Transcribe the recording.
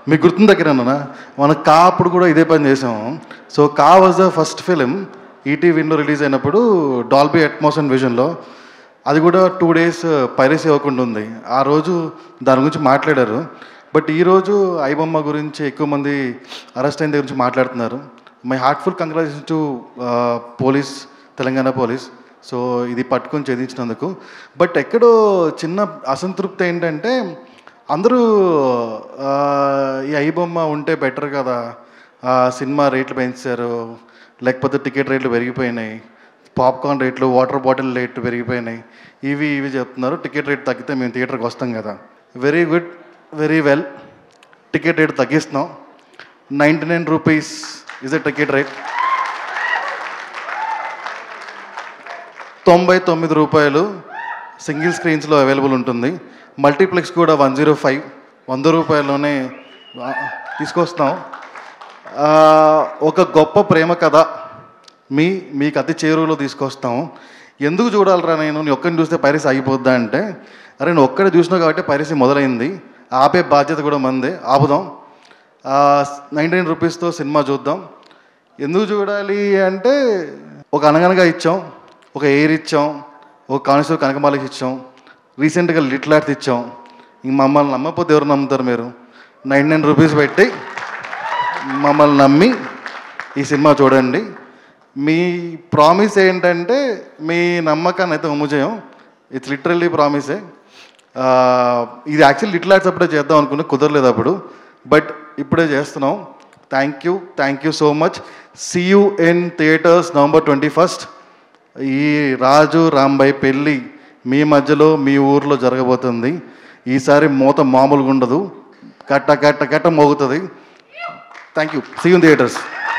మీకు గుర్తుంది దగ్గరన్నా మనం కా అప్పుడు కూడా ఇదే పని చేసాము. సో కా వాజ్ ద ఫస్ట్ ఫిలిం ఈటీవీలో రిలీజ్ అయినప్పుడు డాల్బీ అట్మాస్ అండ్ విజన్లో. అది కూడా 2 days పైరసీ అవ్వకుండా ఉంది. ఆ రోజు దాని గురించి మాట్లాడారు. బట్ ఈరోజు ఐబొమ్మ గురించి ఎక్కువ మంది అరెస్ట్ అయిన గురించి మాట్లాడుతున్నారు. My heartful congratulations to police, Telangana police. So ఇది పట్టుకొని ఛేదించినందుకు. బట్ ఎక్కడో చిన్న అసంతృప్తి ఏంటంటే అందరూ ఈ ఐబొమ్మ ఉంటే బెటర్ కదా, సినిమా రేట్లు పెంచారు, లేకపోతే టికెట్ రేట్లు పెరిగిపోయినాయి, పాప్కార్న్ రేట్లు, వాటర్ బాటిల్ రేట్లు పెరిగిపోయినాయి, ఇవి చెప్తున్నారు. టికెట్ రేట్ తగ్గితే మేము థియేటర్కి వస్తాం కదా. Very good, very well. Ticket rate తగ్గిస్తున్నాం. 99 rupees is the ticket rate. 99 రూపాయలు సింగిల్ స్క్రీన్స్లో అవైలబుల్ ఉంటుంది. మల్టీప్లెక్స్ కూడా 105, 100 రూపాయల్లోనే తీసుకొస్తాం. ఒక గొప్ప ప్రేమ కథ మీకు అతి చేరువలో తీసుకొస్తాం. ఎందుకు చూడాలరా నీ ఒక్కడిని చూస్తే పైరసీ ఆగిపోద్దా అంటే, అరే నువ్వు ఒక్కడే చూసినావు కాబట్టి పైరసీ మొదలైంది, ఆపే బాధ్యత కూడా మందే, ఆపుదాం. 99 రూపీస్తో సినిమా చూద్దాం. ఎందుకు చూడాలి అంటే, ఒక అనగనగా ఇచ్చాం, ఒక ఎయిర్ ఇచ్చాం, ఒక కానిస్టేబుల్ కనకమాలకి ఇచ్చాం, రీసెంట్గా లిటిల్ ఆర్ట్స్ ఇచ్చాం. ఇంక మమ్మల్ని నమ్మకపోతే ఎవరు నమ్ముతారు? మీరు 99 రూపీస్ పెట్టి మమ్మల్ని నమ్మి ఈ సినిమా చూడండి. మీ ప్రామిస్ ఏంటంటే మీ నమ్మకాన్ని అయితే ఒమ్ము చేయం. ఇట్స్ లిటరల్లీ ప్రామిసే. ఇది యాక్చువల్లీ లిటిల్ ఆర్ట్స్ అప్పుడే చేద్దాం అనుకున్నా, కుదరలేదు అప్పుడు. బట్ ఇప్పుడే చేస్తున్నాం. Thank you so much. See you in theatres November 21st. ఈ రాజు రాంబాయ్ పెళ్ళి మీ మధ్యలో మీ ఊర్లో జరగబోతుంది. ఈసారి మూత మామూలుగా ఉండదు, కట్ట కట్ట కట్ట మోగుతుంది. Thank you. See you in theatres.